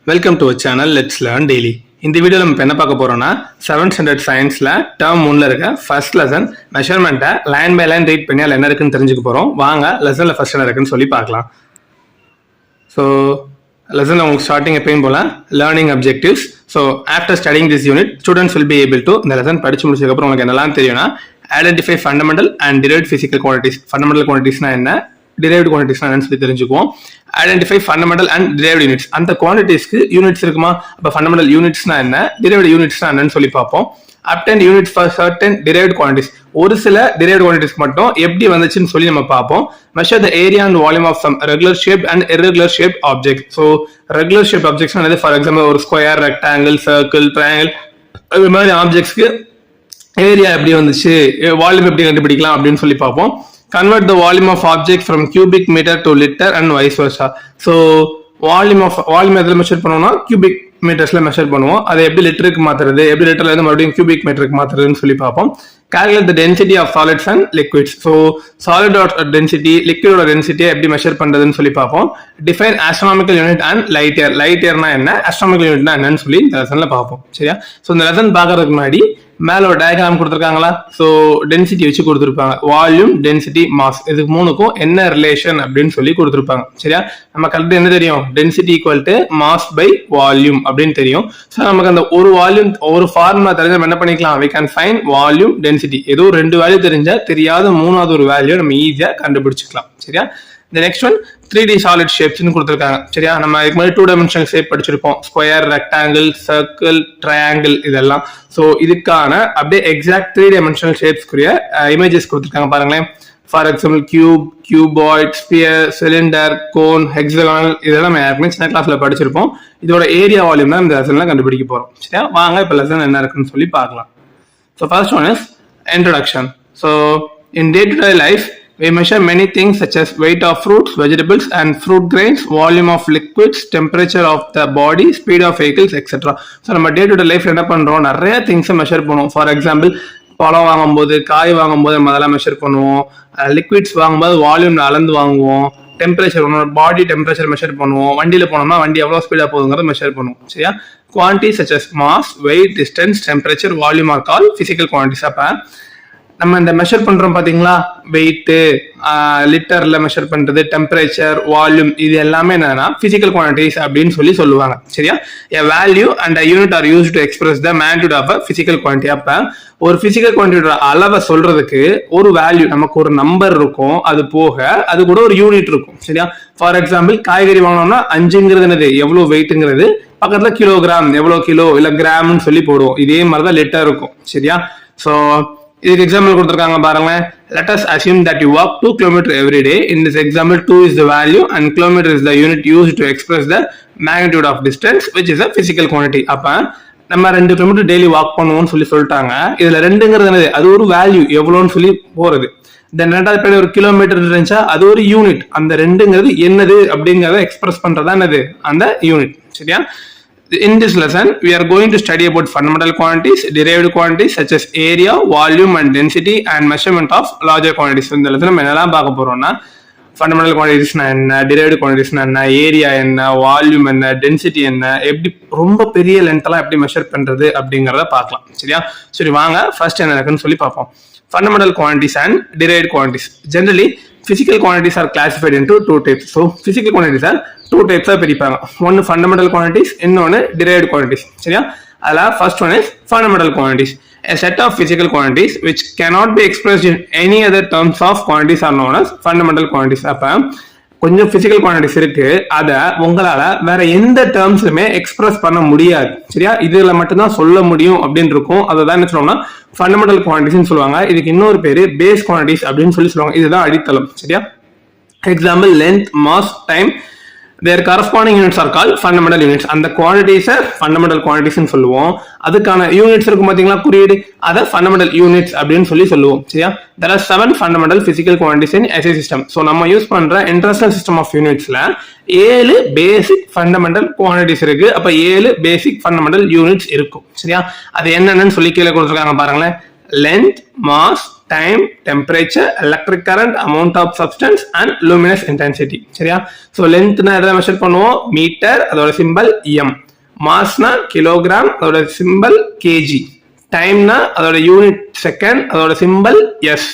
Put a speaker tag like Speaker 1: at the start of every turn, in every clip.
Speaker 1: Welcome to our channel let's learn daily. இந்த video நம்ம என்ன பார்க்க போறோம்னா 7th ஸ்டாண்டர்ட் சயின்ஸ்ல டேர்ம் 1ல இருக்க ஃபர்ஸ்ட் லெசன் மெஷர்மெண்ட்டை லைன் பை லைன் ரீட் பண்ணி அதில் என்ன இருக்குன்னு தெரிஞ்சுக்க போறோம். வாங்க லெசன்ல ஃபர்ஸ்ட் என்ன இருக்குன்னு சொல்லி பார்க்கலாம். ஸோ லெசன்ல உங்களுக்கு ஸ்டார்டிங் எப்பயும் போல learning objectives. So after studying this unit students will be able to இந்த லெசன் படிச்சு முடிச்சதுக்கப்புறம் உங்களுக்கு என்னெல்லாம் தெரியும்னா identify fundamental and derived physical quantities. Fundamental குவான்டிட்டிஸ்னா என்ன, டிரைவ்டு குவான்டிட்டிஸ்னா என்னன்னு சொல்லி தெரிஞ்சுக்குவோம். Identify fundamental and derived units. அந்த குவான்டிட்டிஸ்க்கு யூனிட்ஸ் இருக்குமா, அப்போ ஃபண்டமெண்டல் யூனிட்ஸ்னா என்ன, டிரைவ்டு யூனிட்ஸ்னா என்னன்னு சொல்லி பார்ப்போம். Obtained unit for certain derived quantities. ஒரு சில டிரைவ்டு குவான்டிட்டிஸ் மட்டும் எப்படி வந்துச்சுன்னு சொல்லி நம்ம பார்ப்போம். Measure the area and volume of some regular shape and irregular shape object. So regular shape objects என்னது, ஃபார் எக்ஸாம்பிள் ஒரு ஸ்கொயர், ரெக்டாங்கிள், சர்க்கிள், ட்ரையாங்கிள், அது மாதிரி ஆப்ஜெக்ட்ஸ்க்கு ஏரியா எப்படி வந்துச்சு, வால்யூம் எப்படி கண்டுபிடிக்கலாம் அப்படின்னு சொல்லி பார்ப்போம். Convert the volume of object from cubic meter to liter and vice versa. So volume எதுல மெஷர் பண்ணுவோம்னா cubic மீட்டர்ஸ்ல மெஷர் பண்ணுவோம். அதை எப்படி லிட்டருக்கு மாத்துறது, எப்படி லிட்டர்ல இருந்து மறுபடியும் cubic மீட்டருக்கு மாத்துறதுன்னு சொல்லி பார்ப்போம். Calculate the density of solids and liquids. So solid density, liquid density எப்படி மெஷர் பண்றதுன்னு சொல்லி பார்ப்போம். Define astronomical unit and light year. Light yearனா என்ன, astronomical unitனா என்னன்னு சொல்லி இந்த லெசன்ல பார்ப்போம். சரியா? ஸோ இந்த லெசன் பார்க்கறதுக்கு முன்னாடி மேல ஒரு டயக்ராம் கொடுத்துருக்காங்களா, ஸோ டென்சிட்டி வச்சு கொடுத்துருப்பாங்க. வால்யூம், டென்சிட்டி, மாஸ், இதுக்கு மூணுக்கும் என்ன ரிலேஷன் அப்படின்னு சொல்லி கொடுத்துருப்பாங்க. சரியா? நம்ம கரெக்ட் என்ன தெரியும், density equal to mass by volume அப்படின்னு தெரியும். ஸோ நமக்கு அந்த ஒரு வால்யூம் ஒரு ஃபார்முலா தெரிஞ்ச நம்ம என்ன பண்ணிக்கலாம், we can find volume, density. ஏதோ ரெண்டு வேல்யூ தெரிஞ்சா தெரியாத மூணாவது ஒரு வேல்யூ நம்ம ஈஸியா கண்டுபிடிச்சிக்கலாம். சரியா? The next one 3D solid shapes கொடுத்திருக்காங்க. சரியா? நம்ம இதுக்கு முன்னாடி 2 dimensional shape படிச்சிருப்போம். ஸ்கொயர், ரெக்டாங்கிள், சர்க்கிள், ட்ரையாங்கிள் இதெல்லாம். ஸோ இதுக்கான அப்படியே எக்ஸாக்ட் 3 dimensional ஷேப்ஸ்க்குரிய இமேஜஸ் கொடுத்திருக்காங்க பாருங்களேன். For example cube, cuboid, sphere, cylinder, cone, hexagonal இதெல்லாம் நம்ம ஏற்கனவே சின்ன கிளாஸ்ல படிச்சிருப்போம். இதோட ஏரியா வால்யூம் தான் இந்த லெசன்ல கண்டுபிடிக்க போறோம். சரியா? வாங்க இப்ப லெசன் என்ன இருக்குன்னு சொல்லி பார்க்கலாம். So first one is introduction. So in day-to-day life we measure many things such as weight of fruits, vegetables and fruit grains, volume of liquids, temperature of the body, speed of vehicles, etc. So நம்ம day to day லைஃப்ல என்ன பண்றோம், நிறைய திங்ஸை measure பண்ணுவோம். For example பழம் வாங்கும்போது, காய் வாங்கும்போது நம்ம அதெல்லாம் மெஷர் பண்ணுவோம். லிக்விட்ஸ் வாங்கும்போது வால்யூம்ல அளந்து வாங்குவோம். டெம்பரேச்சர், பாடி டெம்பரேச்சர் மெஷர் பண்ணுவோம். வண்டியில போனோம்னா வண்டி எவ்வளவு ஸ்பீடா போகுதுங்கிறத மெஷர் பண்ணுவோம். சரியா? Quantity such as mass, weight, distance, temperature, volume are call physical quantities. அப்ப நம்ம இந்த மெஷர் பண்றோம் பாத்தீங்களா, வெயிட், லிட்டர்ல மெஷர் பண்றது, டெம்பரேச்சர், வால்யூம், இது எல்லாமே என்னன்னா பிசிக்கல் குவான்டிட்டிஸ் அப்படின்னு சொல்லி சொல்லுவாங்க. சரியா? a value and a unit are used to express the magnitude of a physical quantity. அப்ப ஒரு பிசிக்கல் குவான்டிட்டியோட அளவை சொல்றதுக்கு ஒரு வேல்யூ, நமக்கு ஒரு நம்பர் இருக்கும், அது போக அது கூட ஒரு யூனிட் இருக்கும். சரியா? ஃபார் எக்ஸாம்பிள் காய்கறி வாங்கினோம்னா 5ங்கிறது என்னது, எவ்வளவு வெயிட்ங்கிறது, பக்கத்துல கிலோகிராம், எவ்வளவு கிலோ இல்ல கிராம்னு சொல்லி போடுவோம். இதே மாதிரிதான் லிட்டர் இருக்கும். சரியா? ஸோ இதுக்கு எக்ஸாம்பிள் கொடுத்துருக்காங்க பாருங்க. Let us assume that you walk 2 kilometers every day. In this example 2 is the value and kilometer is the unit used to express the magnitude of distance which is a physical quantity. அப்ப நம்ம 2 kilometre daily walk பண்ணுவோம்னு சொல்லிட்டாங்க. இதுல 2ங்கிறது என்னது, அது ஒரு value, எவ்வளோன்னு சொல்லி போறது. தென் ரெண்டாவது பேர் ஒரு கிலோமீட்டர் இருந்துச்சா அது ஒரு யூனிட். அந்த 2ங்கிறது என்னது அப்படிங்கறத எக்ஸ்பிரஸ் பண்றதா என்னது, அந்த யூனிட். சரியா? In this lesson, we are going to study about fundamental quantities, derived quantities such as area, volume and density and measurement of larger quantities. இந்த lesson நம்ம என்னெல்லாம் பார்க்க போறோம்னா ஃபண்டமெண்டல் குவான்டிட்டிஸ்னா என்ன, டிரைவ்டு குவான்டிட்டிஸ்னா என்ன, ஏரியா என்ன, வால்யூம் என்ன, டென்சிட்டி என்ன, எப்படி ரொம்ப பெரிய லென்த்லாம் எப்படி மெஷர் பண்றது அப்படிங்கறத பார்க்கலாம். சரியா? சரி வாங்க ஃபர்ஸ்ட் என்ன இருக்குன்னு சொல்லி பார்ப்போம். Fundamental quantities and derived quantities. Generally, physical quantities are classified into 2 types. So, physical quantities are 2 types பிரிப்பாங்க. ஒன்னு fundamental quantities, இன்னொன்னு derived quantities. சரியா? அதுல first one is fundamental quantities. A set of physical quantities which cannot be expressed in any other terms of quantities are known as fundamental quantities. அப்ப கொஞ்சம் physical quantities இருக்கு, அதை உங்களால வேற எந்த டேர்ம்ஸ்லுமே எக்ஸ்பிரஸ் பண்ண முடியாது. சரியா? இதுல மட்டும்தான் சொல்ல முடியும் அப்படின்னு இருக்கும். அதை என்ன சொல்லுவாங்கன்னா ஃபண்டமெண்டல் குவான்டிட்டிஸ் சொல்லுவாங்க. இதுக்கு இன்னொரு பேரு பேஸ் குவான்டிட்டிஸ் அப்படின்னு சொல்லி சொல்லுவாங்க. இதுதான் அடித்தளம். சரியா? Example length, mass, time, their corresponding units are called fundamental units. அந்த குவான்டிட்டிஸை ஃபண்டமெண்டல் குவான்டிட்டிஸ்னு சொல்லுவோம். அதுக்கான யூனிட்ஸ் இருக்கும் பாத்தீங்களா, குறியீடு, அதை ஃபண்டமெண்டல் யூனிட்ஸ் அப்படின்னு சொல்லி சொல்லுவோம். சரியா? there are 7 fundamental physical quantities in SI system. So நம்ம யூஸ் பண்ற இன்டர்நேஷனல் சிஸ்டம் ஆஃப் யூனிட்ஸ்ல 7 பேசிக் ஃபண்டமெண்டல் குவான்டிட்டிஸ் இருக்கு. அப்ப 7 பேசிக் ஃபண்டமெண்டல் யூனிட்ஸ் இருக்கும். சரியா? அது என்னன்னு சொல்லி கீழே கொடுத்துருக்காங்க பாருங்களேன். length, mass, time, temperature, electric current, amount of substance and luminous intensity. சரியா? So length na எதை மெஷர் பண்ணுவோம்? மீட்டர், அதோட சிம்பல் m. மாஸ்னா கிலோகிராம், அதோட சிம்பல் kg. டைம்னா அதோட யூனிட் செகண்ட், அதோட சிம்பல் s.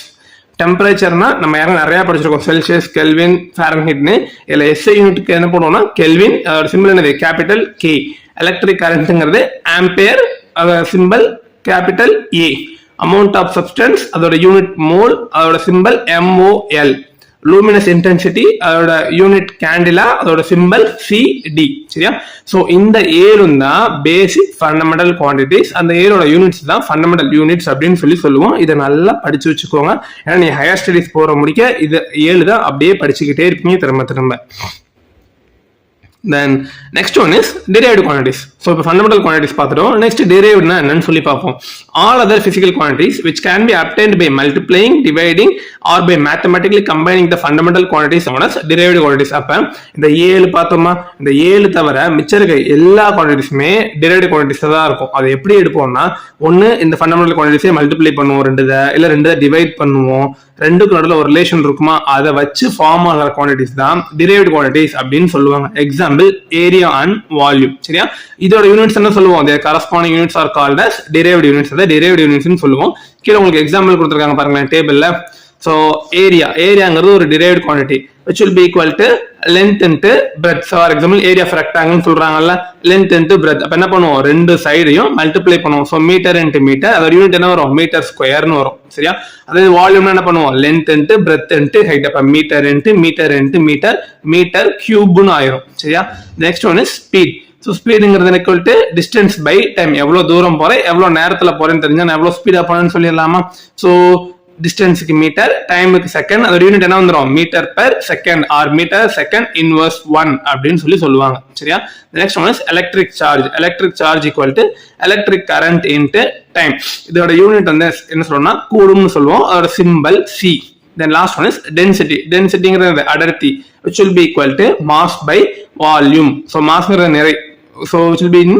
Speaker 1: டெம்பரேச்சர்னா நம்ம யாரும் நிறைய படிச்சிருக்கோம், செல்சியஸ், கெல்வின், ஃபாரன்ஹீட்னு. இதுல எஸ்ஐ யூனிட்க்கு என்ன பண்ணுவோம்னா கெல்வின், அதோட சிம்பிள் என்னது? Capital K. எலக்ட்ரிக் கரண்ட்ங்கிறது ஆம்பியர், அதோட symbol capital A. Amount of substance அதோட யூனிட் மோல், அதோட சிம்பிள் MOL. லூமினஸ் இன்டென்சிட்டி அதோட யூனிட் கேண்டிலா, அதோட சிம்பல் CD. சரியா? சோ இந்த ஏழும் தான் பேசிக் ஃபண்டமெண்டல் குவான்டிட்டிஸ். அந்த ஏழோட யூனிட்ஸ் தான் ஃபண்டமெண்டல் யூனிட்ஸ் அப்படின்னு சொல்லுவோம். இதை நல்லா படிச்சு வச்சுக்கோங்க. ஏன்னா நீ ஹையர் ஸ்டடிஸ் போற முடிக்க இது 7 தான் அப்படியே படிச்சுக்கிட்டே இருப்பீங்க திரும்ப. Then next one is derived quantities. So இப்போ fundamental quantities பார்த்துட்டோம். Next derived னா என்னன்னு சொல்லி பார்ப்போம். All other physical quantities which can be obtained by multiplying, dividing or by mathematically combining the fundamental quantities known as derived quantities. அப்ப இந்த 7 பார்த்தோமா, இந்த 7 தவிர மிச்சம் இருக்க எல்லா குவான்டிட்டிஸுமே derived quantities தான் இருக்கும். அதை எப்படி எடுப்போம்னா, ஒன்னு இந்த fundamental quantities மல்டிப்ளை பண்ணுவோம் 2 இல்ல 2 டிவைட் பண்ணுவோம். ரெண்டுக்கு நடுவில் ஒரு ரிலேஷன் இருக்குமா, அதை வச்சு ஃபார்ம் ஆகிற குவான்டிட்டிஸ் தான் derived quantities அப்படின்னு சொல்லுவாங்க. Example area and volume. சரியா? இதோட யூனிட்ஸ் என்ன சொல்லுவோம்? Corresponding units are called as derived units. அதை derived units சொல்லுவோம். கீழே உங்களுக்கு எக்ஸாம்பிள் கொடுத்துருக்காங்க பாருங்களேன் டேபிள்ல. ஸோ ஏரியாங்கிறது ஒரு derived quantity which will be equal to length into breadth. So for example area of rectangle சொல்றாங்கல்ல, length into breadth. அப்ப என்ன பண்ணுவோம்? ரெண்டு சைடையும் மல்டிப்ளை பண்ணுவோம். ஸோ மீட்டர் இன்டு மீட்டர், அதோட யூனிட் என்ன வரும்? மீட்டர் ஸ்கொயர்னு வரும். சரியா? அதாவது வால்யூம் என்ன பண்ணுவோம்? Length into breadth into height. அப்ப மீட்டர் இன்டு மீட்டர், மீட்டர் கியூப்னு ஆயிரும். சரியா? Next one is speed. So ஸ்பீடுங்கிறது equal to distance by time. எவ்வளவு தூரம் போறேன், எவ்வளவு நேரத்துல போறேன்னு தெரிஞ்சா நான் எவ்வளவு ஸ்பீடா போறேன்னு சொல்லிடலாமா? ஸோ டிஸ்டன்ஸுக்கு மீட்டர், டைமுக்கு செகண்ட், அதோட யூனிட் என்ன வந்துடும்? Metre per second or metre second inverse 1 அப்படின்னு சொல்லுவாங்க. சரியா? Next one is electric charge. Electric charge equal to electric current into time. இதோட யூனிட் வந்து என்ன சொல்லணும்னா கூலும்னு சொல்லுவோம். அதோட symbol C. Then last one is density. டென்சிட்டிங்கிறது அடர்த்தி, which will be equal to mass by volume. So massங்கிறது நிறை. So which will be in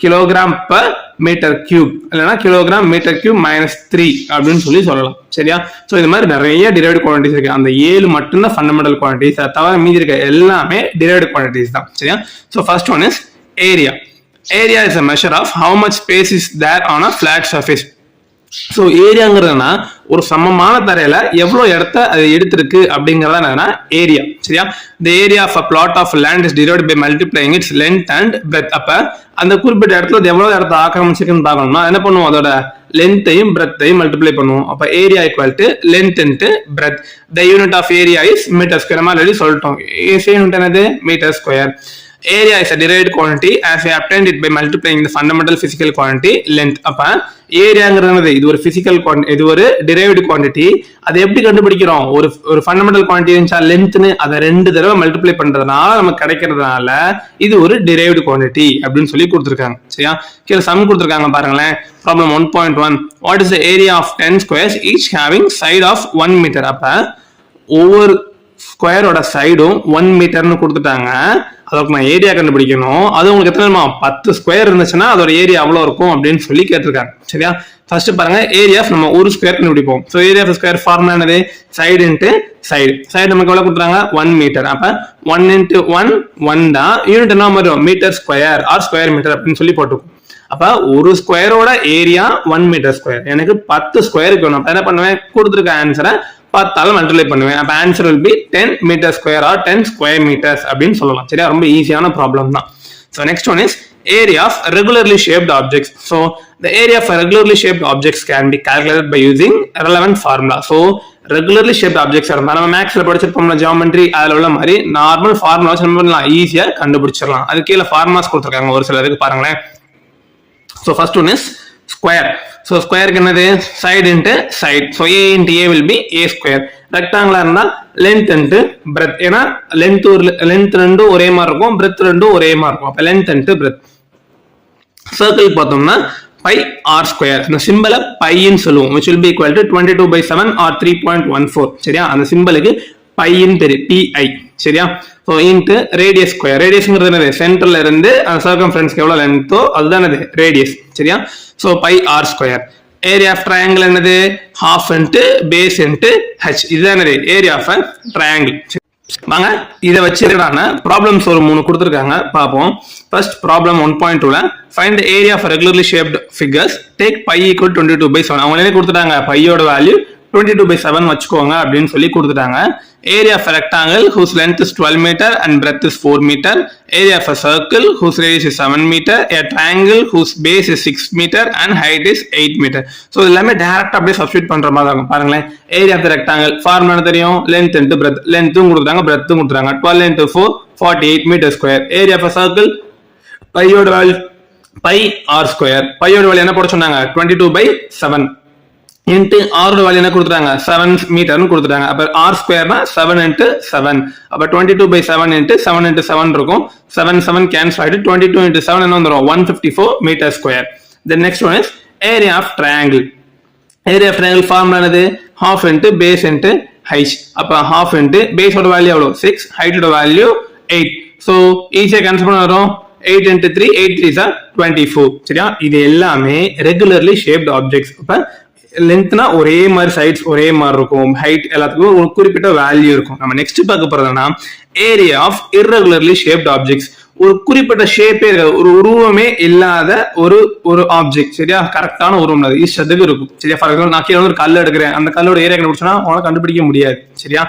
Speaker 1: kilogram per metre cube, இல்லைன்னா கிலோகிராம் மீட்டர் கியூப் -3 அப்படின்னு சொல்லலாம். சரியா? ஸோ இது மாதிரி நிறைய derived quantities இருக்கு. அந்த 7 மட்டும்தான் ஃபண்டமெண்டல் குவான்டிட்டிஸ், அதை தவிர மீதி இருக்க எல்லாமே derived quantities தான். சரியா? So first one is area. Area is a measure of how much space is there on a flat surface. So ஏரியாங்கிறதுனா ஒரு சமமான தரையில எவ்வளவு இடத்த அது எடுத்திருக்கு அப்படிங்கறத என்னன்னா ஏரியா. சரியா? the area of a plot of land is derived by multiplying its length and breadth. அப்ப அந்த குறிப்பிட்ட இடத்துல எவ்வளவு இடத்த ஆக்கிரமிச்சிருக்குன்னு பார்க்கணும்னா என்ன பண்ணுவோம்? அதோட லென்த்தையும் பிரெத்தையும் மல்டிப்ளை பண்ணுவோம். அப்ப area equal to length into breadth. the unit of area is metre square. நம்ம ஆல்ரெடி சொல்லிட்டோம். யூனிட் என்னது? Metre square. Area is a derived quantity as we obtained it by multiplying the fundamental physical quantity length. அப்ப ஏரியாங்கிறது இது ஒரு physical quantity, இது ஒரு derived quantity. அதை எப்படி கண்டுபிடிக்கிறோம்? ஒரு ஃபண்டமெண்டல் குவான்டிட்டி இருந்துச்சா லென்த்னு, அதை 2 தடவை மல்டிப்ளை பண்றதுனால நமக்கு கிடைக்கிறதுனால இது ஒரு derived quantity அப்படின்னு சொல்லி கொடுத்துருக்காங்க. சரியா? கீழே சம் கொடுத்துருக்காங்க பாருங்களேன். Problem 1.1. What is the area of 10 squares each having side of 1 meter? அப்ப ஒவ்வொரு ஸ்கொயரோட சைடும் 1 மீட்டர்னு கொடுத்துட்டாங்க. அதற்கு நான் ஏரியா கண்டுபிடிக்கணும். அது உங்களுக்கு எத்தனை? 10 ஸ்கொயர் இருந்துச்சுன்னா அதோட ஏரியா அவ்வளோ இருக்கும் அப்படின்னு சொல்லி கேட்டிருக்காங்க. சரியா? ஃபர்ஸ்ட் பாருங்க, ஏரியா நம்ம ஒரு ஸ்கொயர் கண்டுபிடிப்போம். So area of square formula என்னது? Side into side. சைடு நமக்கு எவ்வளோ கொடுத்துறாங்க? 1 மீட்டர். அப்ப 1 × 1 தான். யூனிட் என்ன வரும்? Metre square or square metre அப்படின்னு சொல்லி போட்டுக்கும். அப்ப ஒரு ஸ்கொயரோட ஏரியா 1 மீட்டர் ஸ்கொயர். எனக்கு 10 ஸ்கொயருக்கு வேணும். என்ன பண்ணுவேன்? கொடுத்துருக்க ஆன்சரை 10ஆல மல்டிப்ளை பண்ணுவேன். அப்ப answer will be 10 metre square or 10 square metres அப்படின்னு சொல்லலாம். சரியா? ரொம்ப ஈஸியான ப்ராப்ளம் தான். So next one is area of regularly shaped objects. So the area of regularly shaped objects can be calculated by using relevant formula. So regularly shaped objects நம்ம மேக்ஸ்ல படிச்சிருப்போம்ல geometry, அதுல உள்ள மாதிரி நார்மல் ஃபார்முலா வச்சு நம்ம பண்ணலாம், ஈஸியா கண்டுபிடிச்சிடலாம். அது கீழே ஃபார்முலாஸ் கொடுத்துருக்காங்க ஒரு சிலருக்கு பாருங்களேன். So first one is square. So square என்னது? side into side. So a into a will be a square. Rectangular இருந்தா length into breadth. ஏன்னா length ரெண்டும் ஒரே மாதிரி இருக்கும், breadth ரெண்டும் ஒரே மாதிரி இருக்கும். அப்ப length into breadth. சர்க்கிள் பார்த்தோம்னா pi r square. அந்த சிம்பலை பைன்னு சொல்லுவோம், which will be equal to 22/7 or 3.14. சரியா? அந்த சிம்பலுக்கு பைன்னு பேரு, pi. சரியா? So into radius square. ரேடியஸ்ங்கிறது என்னது? சென்டர்ல இருந்து அந்த சர்க்கம்ஃபரன்ஸ்க்கு எவ்வளோ லென்த்தோ அதுதான் அது ரேடியஸ். சரியா? So pi R square. Area of triangle என்னது half into base into h. இதுதான் என்னது ஏரியா ஆஃப் ட்ரையாங்கிள். வாங்க இதை வச்சுக்கான ப்ராப்ளம்ஸ் ஒரு 3 கொடுத்துருக்காங்க பார்ப்போம். ஃபர்ஸ்ட் ப்ராப்ளம் 1.2ல find the area of regularly shaped figures take pi equal 22/7. அவங்களே கொடுத்துட்டாங்க பையோட வேல்யூ 22/7 வச்சுக்கோங்க அப்படின்னு சொல்லி கொடுத்துட்டாங்க. Area of rectangle whose length is 12 meter and breadth is 4 meter. Area of a circle whose radius is 7 meter. A triangle whose base is 6 meter and height is 8 meter. So எல்லாமே டைரக்டா அப்படியே substitute பண்ற மாதிரி இருக்கும். பாருங்களேன் area of rectangle formula என்ன தெரியும் length into breadth. லென்த்தும் கொடுத்துட்டாங்க breadthம் கொடுத்துட்டாங்க. 12 into 4 48 meter square. Area of a circle பையோட வேல்யூ பை r square. பையோட வேல்யூ என்ன போட சொன்னாங்க 22/7 into r வேல்யூ என்ன கொடுத்துட்டாங்க 7 மீட்டர்னு கொடுத்துட்டாங்க. அப்ப r ஸ்கொயர்னா 7 into 7. அப்ப 22/7 into 7 into 7 இருக்கும். 7 கேன்சல் ஆயிட்டு 22 into 7 என்ன வந்துரும் 154 metre square. The next one is area of triangle. Area of triangle formula என்னது half into base into height. அப்ப half into base ஓட வேல்யூ எவ்வளவு 6, height ஓட வேல்யூ 8. So ஈஸியா கேன்சல் பண்ண வரும் 8 into 3 8 3s are 24. சரியா இது எல்லாமே ரெகுலர்லி ஷேப்டு ஆப்ஜெக்ட்ஸ். அப்ப லென்த்னா ஒரே மாதிரி சைட்ஸ் ஒரே மாதிரி இருக்கும். ஹைட் எல்லாத்துக்கும் ஒரு குறிப்பிட்ட வேல்யூ இருக்கும். நம்ம நெக்ஸ்ட் பார்க்க போறதுன்னா area of irregularly shaped objects. ஒரு குறிப்பிட்ட ஷேப்பே இருக்காது, ஒரு உருவமே இல்லாத ஒரு ஆப்ஜெக்ட். சரியா கரெக்டான உருவம் அது இஷ்டத்துக்கு இருக்கும். சரியா ஃபார் எக்ஸாம்பிள் நான் கீழே ஒரு கல் எடுக்கிறேன், அந்த கல்லோட ஏரியா கண்டுபிடிச்சோன்னா உங்களால கண்டுபிடிக்க முடியாது. சரியா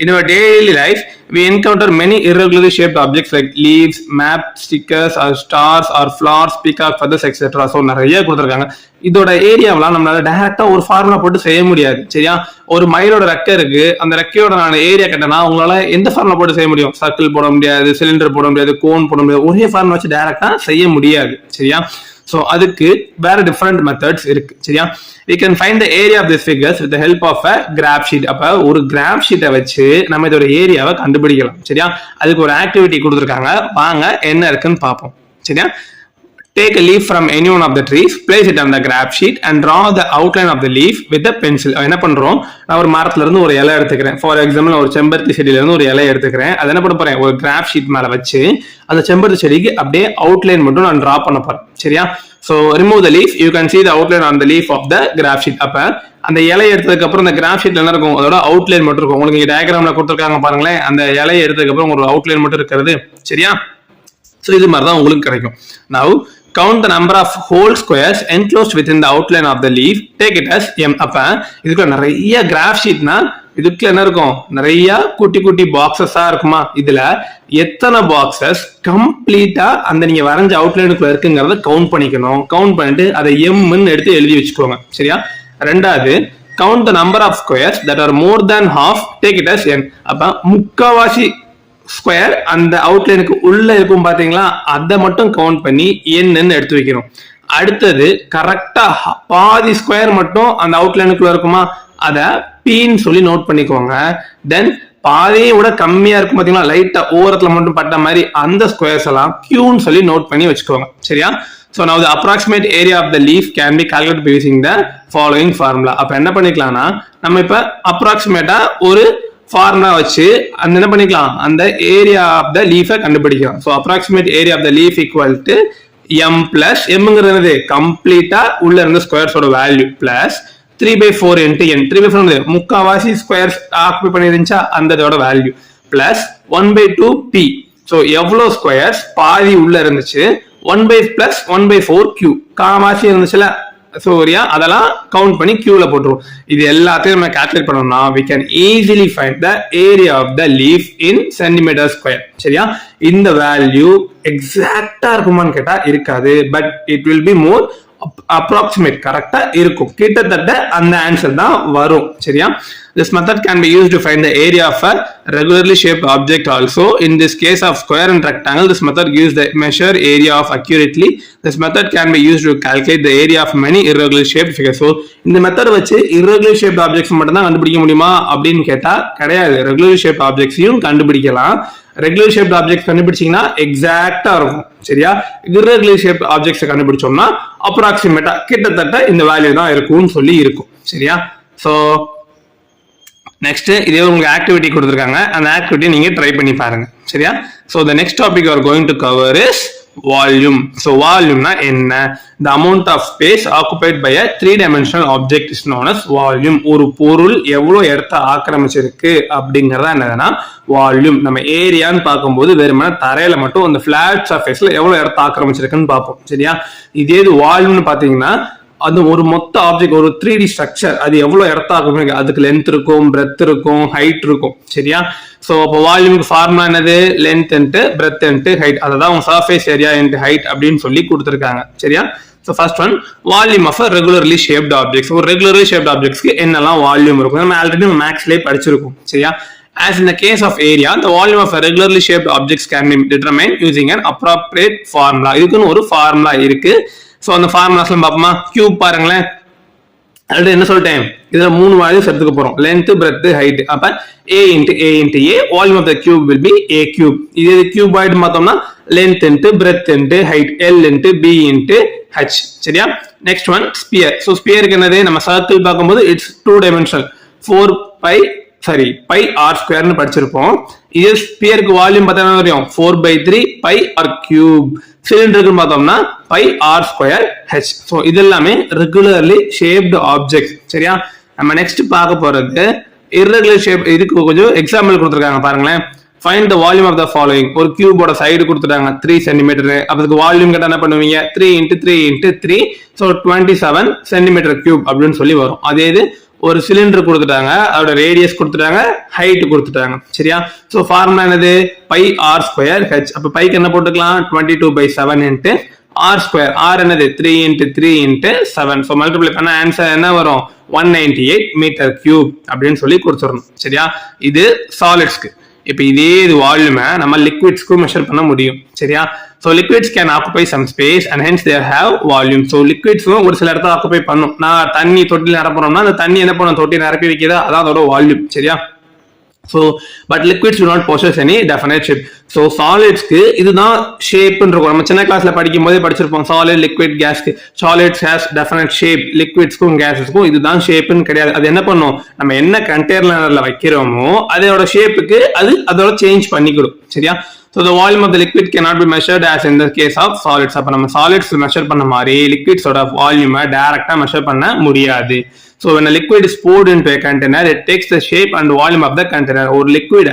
Speaker 1: in our daily life we encounter many irregularly shaped objects like leaves, maps, stickers or stars or flowers, peacock feathers etc. so நிறைய கொடுத்திருக்காங்க. இதோட ஏரியாவெல்லாம் நம்மளால டைரக்டா ஒரு ஃபார்முலா போட்டு செய்ய முடியாது. சரியா ஒரு மயிலோட ரெக்கை இருக்கு, அந்த ரெக்கையோட நான் ஏரியா கட்டனா உங்களால எந்த ஃபார்முலா போட்டு செய்ய முடியும்? சர்க்கிள் போட முடியாது, சிலிண்டர் போட முடியாது, கோன் போட முடியாது, ஒரே ஃபார்முலா வச்சு டைரக்டா செய்ய முடியாது. சரியா சோ அதுக்கு வேற டிஃபரெண்ட் மெத்தட்ஸ் இருக்கு. சரியா we can find the area of these figures with the help of a graph sheet. அப்ப ஒரு கிராஃப் ஷீட்டை வச்சு நம்ம இதோட ஏரியாவை கண்டுபிடிக்கலாம். சரியா அதுக்கு ஒரு ஆக்டிவிட்டி கொடுத்துருக்காங்க, வாங்க என்ன இருக்குன்னு பார்ப்போம். சரியா take a leaf from any one of the trees, place it on the graph sheet and draw the outline of the leaf with a pencil. என்ன பண்றோம், நான் ஒரு மரத்துல இருந்து ஒரு இலை எடுத்துக்கிறேன். ஃபார் எக்ஸாம்பிள் ஒரு செம்பருத்தி செடியில இருந்து ஒரு இலை எடுத்துக்கிறேன். அதை என்ன பண்ண போறேன், ஒரு கிராஃப் ஷீட் மேல வச்சு அந்த செம்பருத்தி செடிக்கு அப்படியே அவுட்லைன் மட்டும் நான் டிரா பண்ண போறேன். சரியா so remove the leaf, you can see the outline on the leaf of the graph sheet. அப்ப அந்த இலையை எடுத்ததுக்கு அப்புறம் அந்த கிராஃப் ஷீட்ல என்ன இருக்கும், அதோட அவுட்லைன் மட்டும் இருக்கும். உங்களுக்கு டயக்ராம்ல கொடுத்துருக்காங்க பாருங்களேன், அந்த இலையை எடுத்ததுக்கு அப்புறம் ஒரு அவுட்லைன் மட்டும் இருக்கிறது. சரியா சோ இது மாதிரி தான் உங்களுக்கு கிடைக்கும். now count the number of whole squares enclosed within the outline of the leaf, take it as m. அப்ப இதுக்கு நிறைய கிராஃப் ஷீட்னா இதுக்குள்ள என்ன இருக்கும், நிறைய குட்டி குட்டி பாக்ஸஸா இருக்குமா, இதுல எத்தனை பாக்ஸஸ் கம்ப்ளீட்டா அந்த நீங்க வரைஞ்ச அவுட்லைனுக்குள்ள இருக்குங்கிறத கவுண்ட் பண்ணிக்கணும். கவுண்ட் பண்ணிட்டு அதை எம்னு எடுத்து எழுதி வச்சுக்கோங்க. சரியா ரெண்டாவது count the number of squares that are more than half, take it as n. அப்ப முக்காவாசி ஸ்கொயர் அந்த அவுட்லைனுக்கு உள்ள இருக்கும் பாத்தீங்களா, அதை மட்டும் கவுண்ட் பண்ணி என்னன்னு எடுத்து வைக்கணும். அடுத்தது கரெக்டா பாதி ஸ்கொயர் மட்டும் அந்த அவுட்லைனுக்குள்ள இருக்குமா, அத பீன்னு சொல்லி நோட் பண்ணிக்கோங்க. தென் பாதியை விட கம்மியா இருக்கும் பாத்தீங்களா, லைட்டா ஓரத்துல மட்டும் பட்ட மாதிரி அந்த ஸ்கொயர்ஸ் எல்லாம் கியூன்னு சொல்லி நோட் பண்ணி வச்சுக்கோங்க. சரியா so now the approximate area of the leaf can be calculated by using the following formula. அப்ப என்ன பண்ணிக்கலாம்னா நம்ம இப்ப அப்ராக்சிமேட்டா ஒரு ஃபார்முலா வச்சு அந்த என்ன பண்ணிக்கலாம், அந்த ஏரியா ஆஃப் த லீஃபை கண்டுபிடிக்கலாம். So approximate area of the leaf equal to m plus எம்ங்கிறது கம்ப்ளீட்டா உள்ள இருந்த ஸ்கொயர்ஸோட வேல்யூ பிளஸ் 3/4 இன்ட்டு என். 3/4 முக்காவாசி ஸ்கொயர்ஸ் ஆக்குபை பண்ணிருந்துச்சா அந்த இதோட வேல்யூ பிளஸ் 1/2 பி. ஸோ எவ்வளோ ஸ்கொயர்ஸ் பாதி உள்ள இருந்துச்சு 1/4 கியூ காமாசி இருந்துச்சுல, சோரியா அதெல்லாம் கவுண்ட் பண்ணி கியூல போட்டுருவோம். இது எல்லாத்தையும் நம்ம கால்குலேட் பண்ணோம்னா we can easily find the area of the leaf in centimeter square. சரியா இந்த வேல்யூ எக்ஸாக்டா இருக்குமான்னு கேட்டா இருக்காது, but it will be more approximate கரெக்டா இருக்கும், கிட்டத்தட்ட அந்த ஆன்சர் தான் வரும். சரியா this method can be used to find the area of a regularly shaped object also. In this case of square and rectangle, this method gives the measure area of accurately. This method can be used to calculate the area of many irregularly shaped figures. So இந்த method வச்சு irregularly shaped objects மட்டும் தான் கண்டுபிடிக்க முடியுமா அப்படின்னு கேட்டா கிடையாது, regularly shaped objects-யும் கண்டுபிடிக்கலாம். ரெகுலர் ஷேப்ட் ஆப்ஜெக்ட்ஸ் கண்டுபிடிச்சீங்கன்னா எக்ஸாக்டா இருக்கும். சரியா irregular shaped ஆப்ஜெக்ட்ஸ் கண்டுபிடிச்சோம்னா அப்ராக்சிமேட்டா கிட்டத்தட்ட இந்த வேல்யூ தான் இருக்கும்னு சொல்லி இருக்கும். சரியா சோ நெக்ஸ்ட் இதே உங்களுக்கு ஆக்டிவிட்டி கொடுத்துருக்காங்க, அந்த ஆக்டிவிட்டி நீங்க ட்ரை பண்ணி பாருங்க. சரியா so the next topic we are going to cover is volume. So வால்யூம்னா என்ன? the amount of space occupied by a 3-dimensional object is known as volume. ஒரு பொருள் எவ்வளவு இடத்தை ஆக்கிரமிச்சிருக்கு அப்படிங்கறத என்னதுன்னா வால்யூம். நம்ம ஏரியான்னு பார்க்கும்போது வெறுமனே தரையில மட்டும் அந்த பிளாட் சர்ஃபேஸ்ல எவ்வளவு இடத்தை ஆக்கிரமிச்சிருக்குன்னு பார்ப்போம். சரியா? இதே இது வால்யூம்னு பாத்தீங்கன்னா அது ஒரு மொத்த ஆப்ஜெக்ட், ஒரு 3D ஸ்ட்ரக்சர், அது எவ்வளவு இடத்தாக்கும், அதுக்கு லென்த் இருக்கும், பிரெத் இருக்கும், ஹைட் இருக்கும். சரியா? சோ அப்போ வால்யூமுக்கு ஃபார்முலா என்னது? Length into breadth into height. அதான் உங்க சர்ஃபேஸ் ஏரியா இன்ட்டு ஹைட் அப்படின்னு சொல்லி கொடுத்துருக்காங்க. சரியா? So first one, volume of regularly shaped objects. ஒரு ரெகுலர்லி ஷேப்ட் ஆப்ஜெக்ட்ஸ்க்கு என்னெல்லாம் வால்யூம் இருக்கும் நம்ம ஆல்ரெடி மேக்ஸ்லேயே படிச்சிருக்கோம். சரியா? As in the case of area, the volume of a regularly shaped objects can be determined using an appropriate formula. இதுக்குன்னு ஒரு formula இருக்கு. ஸோ அந்த ஃபார்முலாஸ்லாம் பார்ப்போமா? கியூப் பாருங்களேன், ஆல்ரெடி என்ன சொல்லிட்டேன், இதுல 3 வேல்யூஸ் எடுத்துக்க போறோம், லென்த், பிரெத், ஹைட். அப்ப a into a into a, volume of the cube will be a cube. இது கியூபாய்டு பார்த்தோம்னா length into breadth into height, l into b into h. சரியா? Next one sphere. ஸோ ஸ்பியருக்கு என்னது? நம்ம circle பார்க்கும்போது it's 2-dimensional, 4 r ஸ்கொயர்னு படிச்சிருப்போம். இது ஸ்பியருக்கு வால்யூம் பார்த்தா வரையும் 4/3 pi r cube. சிலிண்டருக்கு பார்த்தோம்னா pi r square h. So இது எல்லாமே ரெகுலர்லி ஷேப்டு ஆப்ஜெக்ட். சரியா? நம்ம நெக்ஸ்ட் பார்க்க போறது irregular ஷேப். இதுக்கு கொஞ்சம் எக்ஸாம்பிள் கொடுத்துருக்காங்க பாருங்களேன். Find the volume of the following. ஒரு கியூபோட சைடு கொடுத்துட்டாங்க 3 சென்டிமீட்டர். அதுக்கு வால்யூம் கேட்டா என்ன பண்ணுவீங்க? 3 into 3 into 3, so 27 centimetre cube அப்படின்னு சொல்லி வரும். அதே இது ஒரு சிலிண்டர் கொடுத்துட்டாங்க, அதோட ரேடியஸ் கொடுத்துட்டாங்க, ஹைட் கொடுத்துட்டாங்க. சரியா? சோ ஃபார்முலா என்னது? pi r square h. அப்ப பைக்கு என்ன போட்டுக்கலாம்? 22/7 into r ஸ்கொயர். r என்னது? 3 into 3 into 7. சோ மல்டிப்ளை பண்ண ஆன்சர் என்ன வரும்? 198 மீட்டர் கியூப் அப்படின்னு சொல்லி கொடுத்துடணும். சரியா? இது சாலிட்ஸ்க்கு. இப்ப இதே இது வால்யூமை நம்ம லிக்விட்ஸ்க்கு மெஷர் பண்ண முடியும். சரியா? So liquids can occupy some space and hence they have volume. So liquids ஒரு சில இடத்த ஆக்குபை பண்ணும். நான் தண்ணி தொட்டில நிரப்புறோம்னா அந்த தண்ணி என்ன பண்ணும்? தொட்டி நிரப்பி வைக்கிறதா, அதான் அதோட வால்யூம். சரியா? So but liquids do not possess any definite shape. So solidsக்கு இதுதான் ஷேப்னு இருக்கும். நம்ம சின்ன கிளாஸ்ல படிக்கும் போதே படிச்சிருப்போம், சாலிட், லிக்விட், கேஸ்க்கு. சாலிட்ஸ் ஹேஸ் டெஃபினட் ஷேப், லிக்விட்ஸ்க்கும் கேஸஸ்க்கும் இதுதான் ஷேப்னு கிடையாது. அது என்ன பண்ணும்? நம்ம என்ன கண்டெய்னர்ல வைக்கிறோமோ அதோட ஷேப்புக்கு அது அதோட சேஞ்ச் பண்ணிக்கிடும். சரியா? So the volume of the liquid cannot be measured as in the case of solids. அப்ப நம்ம solids measure பண்ண மாதிரி liquids ஓட volume டைரக்டா measure பண்ண முடியாது. So when a liquid is poured into a container, it takes the shape and volume of the container. ஒரு liquid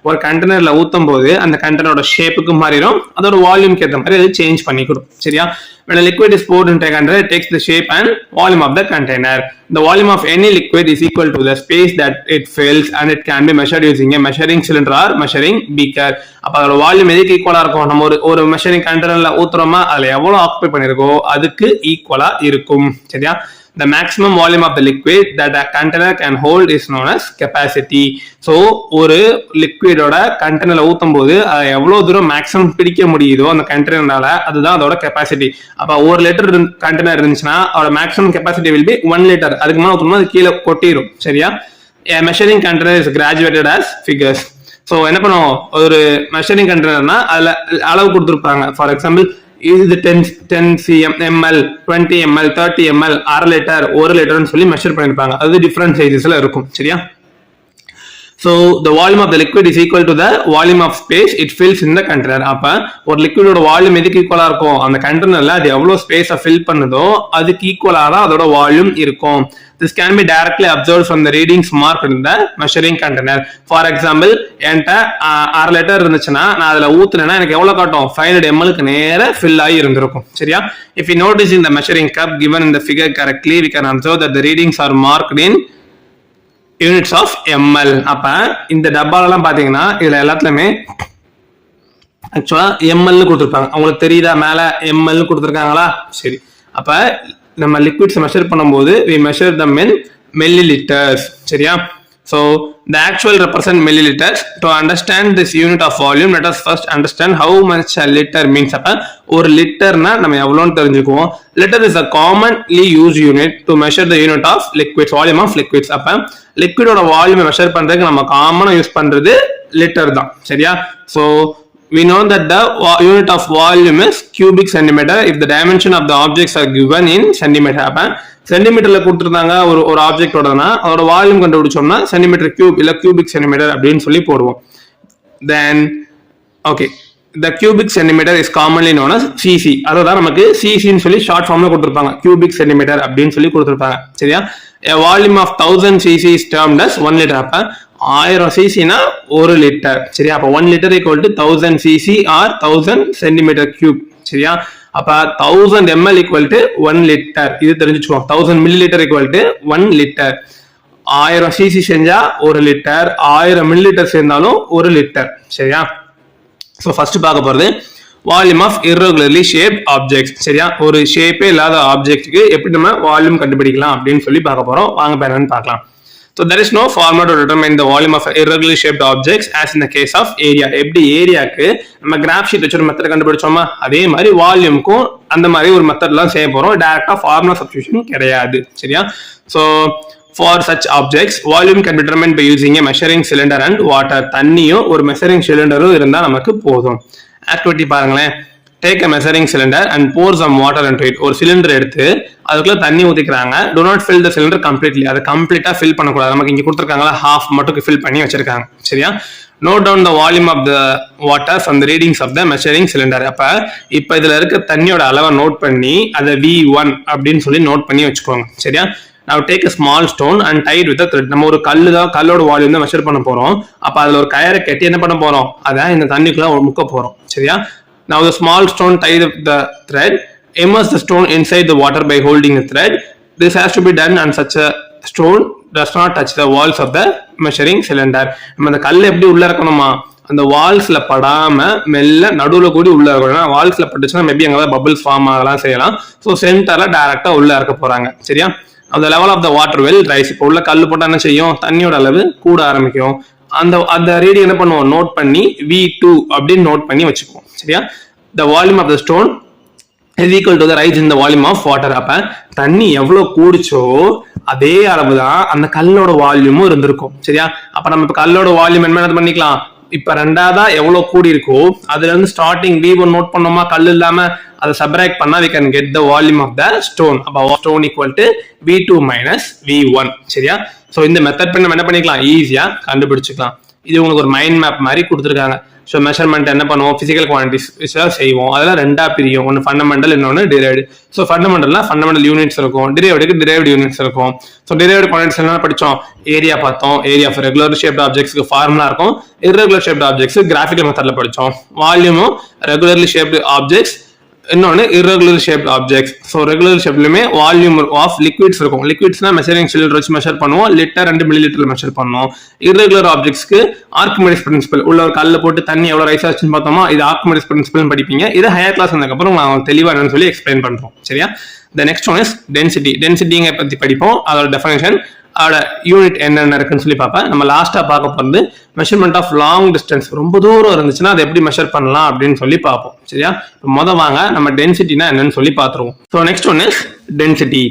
Speaker 1: ஒரு கண்டெய்னர்ல ஊத்தும் போது அந்த கண்டெய்னரோட ஷேப்புக்கு மாறிடும், அதோட வால்யூம்க்கு ஏற்ற மாதிரி அது சேஞ்ச் பண்ணிக்கிடும். சரியா? When a liquid is poured into a container, it takes the shape and volume of the container. The volume of any liquid is equal to the space that it fills and it can be measured using a measuring cylinder or measuring beaker. அப்ப அதோட volume எதுக்கு ஈக்குவலா இருக்கும்? நம்ம ஒரு measuring கண்டெய்னர்ல ஊத்துறோமா, அதுல எவ்வளவு occupy பண்ணிருக்கோ அதுக்கு ஈக்குவலா இருக்கும். சரியா? The maximum volume of the liquid that a container can hold is known as capacity. So ஒரு லிக்விடோட கண்டெய்னர்ல ஊத்தும் போது அது எவ்வளவு தூரம் மேக்ஸிமம் பிடிக்க முடியுதோ அந்த கண்டெய்னர்னால, அதுதான் அதோட கெப்பாசிட்டி. அப்ப 1 லிட்டர் கண்டெய்னர் இருந்துச்சுன்னா அதோட maximum capacity will be 1 litre. அதுக்கு மேல ஊத்தும் போது அது கீழே கொட்டிரும். சரியா? A measuring container is graduated as figures. So என்ன பண்ணுவோம்? ஒரு மெஷரிங் கண்டெய்னர்னா அதுல அளவு கொடுத்துருப்பாங்க. ஃபார் எக்ஸாம்பிள் இது 10 cm, ml, 20 ml, 30 ml, 1/2 litre, 1 லிட்டர்னு சொல்லி மெஷர் பண்ணிருப்பாங்க. அது டிஃபரண்ட் சைஸஸ்ல இருக்கும். சரியா? So the volume of the liquid is equal to the volume of space it fills in the container. அப்ப ஒரு லிக்விடோட வால்யூம் எதுக்கு ஈக்குவலா இருக்கும்? அந்த கண்டெய்னர்ல அது எவ்வளவு ஸ்பேஸை ஃபில் பண்ணுதோ அதுக்கு ஈக்குவலா தான் அதோட வால்யூம் இருக்கும். This can be directly observed from the readings marked in the measuring container. For example, என்கிட்ட 1/2 லிட்டர் இருந்துச்சுன்னா நான் அதுல ஊத்துனேன்னா எனக்கு எவ்வளவு காட்டும்? 500 ml க்கு நேர ஃபில் ஆகி இருந்திருக்கும். சரியா? If you notice in the measuring cup given in the figure correctly, we can observe that the readings are marked in units of ml. அப்ப இந்த டப்பால எல்லாம் பாத்தீங்கன்னா இதுல எல்லாத்துலயுமே ஆக்சுவலா ml கொடுத்திருப்பாங்க. உங்களுக்கு தெரியுதா மேல ml கொடுத்திருக்காங்களா? சரி. அப்ப நம்ம லிக்விட்ஸ் மெஷர் பண்ணும்போது we measure them in milliliters. சரியா? So the actual represent milliliters. To understand this unit of volume, let us first understand how much a liter means. அப்ப ஒரு லிட்டர்னா நம்ம எவ்வளவுன்னு தெரிஞ்சுக்குவோம். Liter is a commonly used unit to measure the unit of liquids, volume of liquids. அப்ப லிக்விடோட வால்யூமை measure பண்றதுக்கு நம்ம காமனா யூஸ் பண்றது லிட்டர் தான். சரியா? So we know that the unit of volume is cubic centimeter if the dimension of the objects are given in centimeter. அப்ப சென்டிமீட்டர்ல கொடுத்திருந்தாங்க ஒரு ஆப்ஜெக்டோடனா அதோட வால்யூம் கண்டுபிடிச்சோம்னா சென்டிமீட்டர் கியூப் இல்ல கியூபிக் சென்டிமீட்டர் அப்படின்னு சொல்லி போடுவோம். Then okay, the cubic centimeter is commonly known as cc. அதான் நமக்கு cc ன்னு சொல்லி ஷார்ட் ஃபார்ம்ல கொடுத்திருப்பாங்க, cubic centimeter அப்படின்னு சொல்லி கொடுத்திருப்பாங்க. சரியா? a volume of 1000 cc is termed as 1 liter. அப்ப 1000 cc னா 1 லிட்டர். சரியா? அப்ப 1 liter equal to 1000 cc or 1000 centimeter cube. சரியா? அப்ப 1000 ml equal to 1 liter. இது தெரிஞ்சுச்சுக்கோ. 1000 milliliter equal to 1 liter. 1000 cc செஞ்சா 1 லிட்டர், 1000 மில்லிலிட்டர் சேர்ந்தாலும் 1 லிட்டர். சரியா? ஸோ ஃபர்ஸ்ட் பார்க்க போகிறது volume of irregularly shaped objects. சரியா? ஒரு ஷேப்பே இல்லாத ஆப்ஜெக்ட்டுக்கு எப்படி நம்ம வால்யூம் கண்டுபிடிக்கலாம் அப்படின்னு சொல்லி பார்க்க போகிறோம். வாங்க இப்போ என்னன்னு பார்க்கலாம். So there is no formula to determine the volume of irregularly shaped objects as in the case of area. எப்படி ஏரியாக்கு நம்ம கிராஃப் ஷீட் வச்சு ஒரு மெத்தட் கண்டுபிடிச்சோமா, அதே மாதிரி வால்யூமுக்கும் அந்த மாதிரி ஒரு மெத்தட்லாம் செய்ய போகிறோம். டைரக்டா ஃபார்முலா சப்ஸ்டிடியூஷன் கிடையாது. சரியா? So for such objects, volume can be determined by using a measuring cylinder and water. தண்ணியும் ஒரு measuring cylinderம் இருந்தா நமக்கு போதும். ஆக்டிவிட்டி பாருங்களேன். Take a measuring cylinder and pour some water into it. ஒரு சிலிண்டர் எடுத்து அதுக்குள்ள தண்ணி ஊத்திக்கிறாங்க. Do not fill the cylinder completely. அதை கம்ப்ளீட்டா ஃபில் பண்ணக்கூடாது. நமக்கு இங்க கொடுத்துருக்காங்களா, half மட்டும் ஃபில் பண்ணி வச்சிருக்காங்க. சரியா? Note down the volume of the water from the readings of the measuring cylinder. இப்ப இதுல இருக்க தண்ணியோட அளவை நோட் பண்ணி அதை V1 அப்படின்னு சொல்லி நோட் பண்ணி வச்சுக்கோங்க. சரியா? Now take a small stone and tie it with a thread. நம்ம ஒரு கல்லோட வால்யூம் தான் மெஷர் பண்ண போறோம். அப்ப அதுல ஒரு கயரை கட்டி என்ன பண்ண போறோம், அதை இந்த தண்ணிக்குள்ள முக்க போறோம். சரியா? Now the small stone tied with the thread, immerse the stone inside the water by holding the thread. This has to be done and such a stone does not touch the walls of the measuring cylinder. நம்ம அந்த கல்லை எப்படி உள்ள இருக்கணுமா, அந்த வால்ஸ்ல படாம மெல்ல நடுவுல கூடி உள்ள இருக்கணும். வால்ஸ்ல பட்டுச்சுன்னா மேபி அங்க பபிள்ஸ் ஃபார்ம் ஆகலாம் செய்யலாம். ஸோ சென்டர்ல டைரக்டா உள்ள இருக்க போறாங்க. சரியா? அந்த level of the water will rise. இப்போ உள்ள கல் போட்டா என்ன செய்யும், தண்ணியோட அளவு கூட ஆரம்பிக்கும். அந்த ரீடிங் என்ன பண்ணுவோம், நோட் பண்ணி V2 அப்படின்னு நோட் பண்ணி வச்சுக்குவோம். சரியா? the volume of the stone is equal to the rise in the volume of water. அப்ப தண்ணி எவ்வளவு கூடிச்சோ அதே அளவு தான் அந்த கல்லோட வால்யூமும் இருந்திருக்கும். சரியா? அப்ப நம்ம இப்ப கல்லோட வால்யூம் என்ன பண்ணிக்கலாம், இப்ப ரெண்டாவதா எவ்வளவு கூடி இருக்கோ அதுல இருந்து ஸ்டார்டிங் V1 நோட் பண்ணோமா, கல் இல்லாம அதை சப்ராக்ட் பண்ணா we can get the volume of the stone. அப்ப stone equal to V2 minus V1. சரியா? சோ இந்த மெத்தட் பண்ணி நம்ம என்ன பண்ணிக்கலாம், ஈஸியா கண்டுபிடிச்சுக்கலாம். இது உங்களுக்கு ஒரு மைண்ட் மேப் மாதிரி கொடுத்துருக்காங்க. ஸோ மெஷர்மெண்ட் என்ன பண்ணுவோம், பிசிக்கல் குவான்டிட்டிஸ் செய்வோம். அதெல்லாம் ரெண்டா பிரியும், ஒன்று ஃபண்டமெண்டல், இன்னொன்று டிரைவ்டு. ஸோ ஃபண்டமெண்டல்னா ஃபண்டமெண்டல் யூனிட்ஸ் இருக்கும், டிரைவ்டுக்கு டிரைவ்டு யூனிட்ஸ் இருக்கும். ஸோ டிரைவ்டு குவான்டிட்டிஸ் என்ன படித்தோம், ஏரியா பார்த்தோம். ஏரியா ஆஃப் ரெகுலர் ஷேப்ட் ஆப்ஜெக்ட்ஸ்க்கு ஃபார்முலா இருக்கும். இர்ரெகுலர் ஷேப்ட் ஆப்ஜெக்ட்ஸ் கிராஃபிக்கல் மெத்தட்ல படித்தோம். வால்யூமும் ரெகுலர்லி ஷேப்டு ஆப்ஜெக்ட்ஸ், இன்னொன்று irregular shaped objects. So regular ஷேப்லயுமே வால்யூம் ஆஃப் லிக்விட்ஸ் இருக்கும். லிக்விட்ஸ்னா மெஷரிங் சிலிண்டர் வச்சு மெஷர் பண்ணுவோம், லிட்டர் அண்ட் மில்லி லிட்டர்ல மெஷர் பண்ணுவோம். irregular ஆப்ஜெக்ட்ஸ்க்கு ஆர்க்கிமெடிஸ் பிரின்சிபல், உள்ள ஒரு கல்ல போட்டு தண்ணி எவ்வளவு ரைஸ் ஆச்சுன்னு பார்த்தோமா, இது ஆர்க்கிமெடிஸ் பிரின்சிபல் படிப்பீங்க. இது ஹையர் கிளாஸ் வந்ததுக்கப்புறம் நான் தெளிவா என்னன்னு சொல்லி எக்ஸ்பிளைன் பண்றோம். சரியா? the next one is density. டென்சிட்டிங்க பத்தி படிப்போம், அதோட டெஃபினேஷன், அதோட யூனிட் என்னென்ன இருக்குன்னு சொல்லி பார்ப்பேன். நம்ம லாஸ்டா பார்க்க போறது மெஷர்மெண்ட் ஆஃப் லாங் டிஸ்டன்ஸ். ரொம்ப தூரம் இருந்துச்சுன்னா அதை எப்படி மெஷர் பண்ணலாம் அப்படின்னு சொல்லி பார்ப்போம். சரியா? வாங்க நம்ம டென்சிட்டினா என்னன்னு சொல்லி பார்த்துருவோம். So next one is density.